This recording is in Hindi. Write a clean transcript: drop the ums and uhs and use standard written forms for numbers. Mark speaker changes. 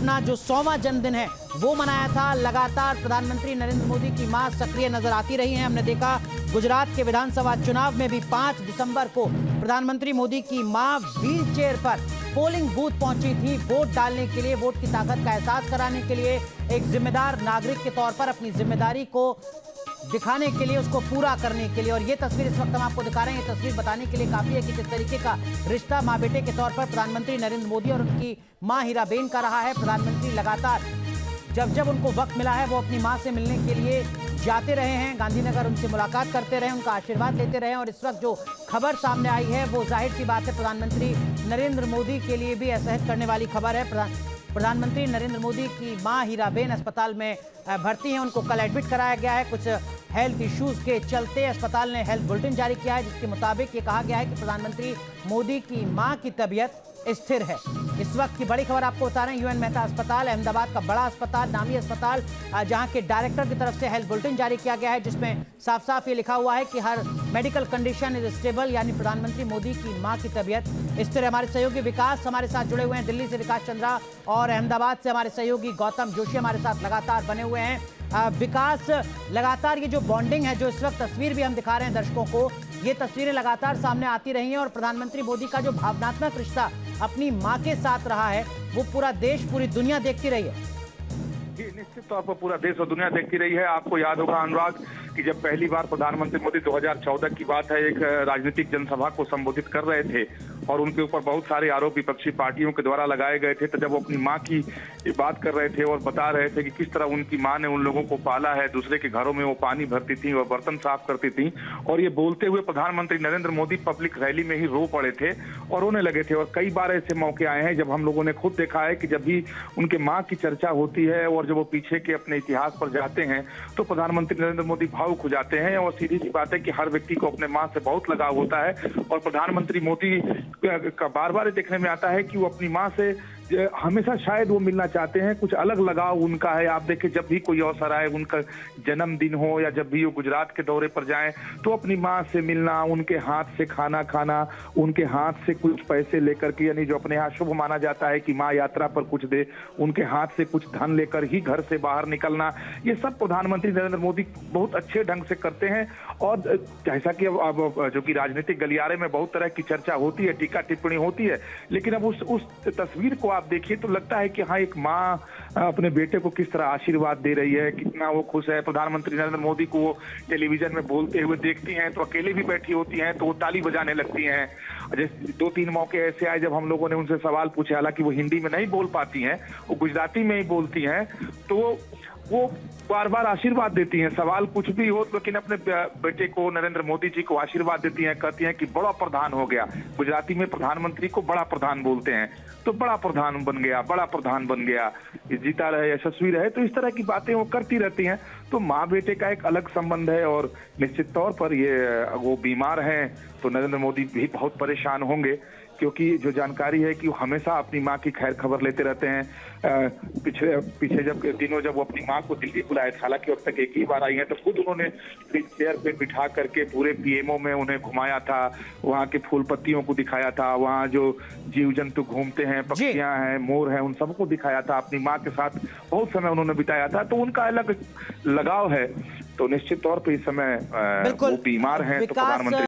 Speaker 1: अपना जो 100वां जन्मदिन है वो मनाया था। लगातार प्रधानमंत्री नरेंद्र मोदी की मां सक्रिय नजर आती रही हैं। हमने देखा गुजरात के विधानसभा चुनाव में भी 5 दिसंबर को प्रधानमंत्री मोदी की मां व्हील चेयर पर पोलिंग बूथ पहुंची थी वोट डालने के लिए, वोट की ताकत का एहसास कराने के लिए, एक जिम्मेदार नागरिक के तौर पर अपनी जिम्मेदारी को दिखाने के लिए, उसको पूरा करने के लिए। और ये तस्वीर इस वक्त हम आपको दिखा रहे हैं। ये तस्वीर बताने के लिए काफी है कि किस तरीके का रिश्ता मां बेटे के तौर पर प्रधानमंत्री नरेंद्र मोदी और उनकी मां हीराबेन का रहा है। प्रधानमंत्री लगातार जब जब उनको वक्त मिला है वो अपनी मां से मिलने के लिए जाते रहे हैं, गांधीनगर उनसे मुलाकात करते रहे, उनका आशीर्वाद लेते रहे। और इस वक्त जो खबर सामने आई है वो जाहिर सी बात है प्रधानमंत्री नरेंद्र मोदी के लिए भी असहज करने वाली खबर है। प्रधानमंत्री नरेंद्र मोदी की मां हीराबेन अस्पताल में भर्ती हैं। उनको कल एडमिट कराया गया है। कुछ हेल्थ इश्यूज के चलते अस्पताल ने हेल्थ बुलेटिन जारी किया है जिसके मुताबिक ये कहा गया है कि प्रधानमंत्री मोदी की मां की तबीयत स्थिर है। इस वक्त की बड़ी खबर आपको बता रहे हैं। यूएन मेहता अस्पताल, अहमदाबाद का बड़ा अस्पताल, नामी अस्पताल, जहां के डायरेक्टर की तरफ से हेल्थ बुलेटिन जारी किया गया है जिसमें साफ साफ ये लिखा हुआ है कि हर मेडिकल कंडीशन इज स्टेबल, यानी प्रधानमंत्री मोदी की मां की तबीयत स्थिर है। हमारे सहयोगी विकास हमारे साथ जुड़े हुए हैं, दिल्ली से विकास चंद्रा, और अहमदाबाद से हमारे सहयोगी गौतम जोशी हमारे साथ लगातार बने हुए हैं। विकास, लगातार ये जो बॉन्डिंग है, जो इस वक्त तस्वीर भी हम दिखा रहे हैं दर्शकों को, ये तस्वीरें लगातार सामने आती रही हैं और प्रधानमंत्री मोदी का जो भावनात्मक रिश्ता अपनी मां के साथ रहा है वो पूरा देश, पूरी दुनिया देखती रही है।
Speaker 2: जी, निश्चित तौर पर पूरा देश और दुनिया देखती रही है। आपको याद होगा अनुराग कि जब पहली बार प्रधानमंत्री मोदी 2014 की बात है, एक राजनीतिक जनसभा को संबोधित कर रहे थे और उनके ऊपर बहुत सारे आरोप विपक्षी पार्टियों के द्वारा लगाए गए थे। तो जब वो अपनी मां की बात कर रहे थे और बता रहे थे कि किस तरह उनकी मां ने उन लोगों को पाला है, दूसरे के घरों में वो पानी भरती थी और बर्तन साफ करती थी, और ये बोलते हुए प्रधानमंत्री नरेंद्र मोदी पब्लिक रैली में ही रो पड़े थे और रोने लगे थे। और कई बार ऐसे मौके आए हैं जब हम लोगों ने खुद देखा है कि जब भी उनके मां की चर्चा होती है और जब वो पीछे के अपने इतिहास पर जाते हैं तो प्रधानमंत्री नरेंद्र मोदी भावुक हो जाते हैं। और सीधी सी बात है कि हर व्यक्ति को अपने मां से बहुत लगाव होता है और प्रधानमंत्री मोदी का बार बार देखने में आता है कि वो अपनी मां से हमेशा शायद वो मिलना चाहते हैं। कुछ अलग लगाव उनका है। आप देखें जब भी कोई अवसर आए, उनका जन्मदिन हो या जब भी वो गुजरात के दौरे पर जाएं तो अपनी मां से मिलना, उनके हाथ से खाना खाना, उनके हाथ से कुछ पैसे लेकर के, यानी जो अपने यहाँ शुभ माना जाता है कि मां यात्रा पर कुछ दे, उनके हाथ से कुछ धन लेकर ही घर से बाहर निकलना, ये सब प्रधानमंत्री नरेंद्र मोदी बहुत अच्छे ढंग से करते हैं। और जैसा कि अब जो कि राजनीतिक गलियारे में बहुत तरह की चर्चा होती है, टीका टिप्पणी होती है, लेकिन अब उस तस्वीर को आप देखिए तो लगता है कि हाँ, एक माँ अपने बेटे को किस तरह आशीर्वाद दे रही है, कितना वो खुश है। प्रधानमंत्री नरेंद्र मोदी को वो टेलीविजन में बोलते हुए देखती हैं तो अकेले भी बैठी होती हैं तो वो ताली बजाने लगती हैं। जैसे 2-3 मौके ऐसे आए जब हम लोगों ने उनसे सवाल पूछे, हालांकि वो हिंदी में नहीं बोल पाती हैं, वो गुजराती में ही बोलती हैं, तो वो बार बार आशीर्वाद देती हैं। सवाल कुछ भी हो लेकिन अपने बेटे को, नरेंद्र मोदी जी को आशीर्वाद देती हैं, कहती हैं कि बड़ा प्रधान हो गया। गुजराती में प्रधानमंत्री को बड़ा प्रधान बोलते हैं, तो बड़ा प्रधान बन गया, बड़ा प्रधान बन गया, जीता रहे, यशस्वी रहे। तो इस तरह की बातें वो करती रहती हैं। तो माँ बेटे का एक अलग संबंध है और निश्चित तौर पर ये वो बीमार हैं तो नरेंद्र मोदी भी बहुत परेशान होंगे, क्योंकि जो जानकारी है कि वो हमेशा अपनी मां की खैर खबर लेते रहते हैं। पीछे जब दिनों जब वो अपनी मां को दिल्ली बुलाए थे, हालांकि अब तक एक ही बार आई है, तो खुद उन्होंने चेयर पे बिठा करके पूरे पीएमओ में उन्हें घुमाया था, वहाँ के फूल पत्तियों को दिखाया था, वहाँ जो जीव जंतु घूमते हैं, पक्षियां हैं, मोर हैं, उन सबको दिखाया था। अपनी माँ के साथ बहुत समय उन्होंने बिताया था, तो उनका अलग लगाव है। तो निश्चित तौर पर इस समय वो बीमार हैं तो प्रधानमंत्री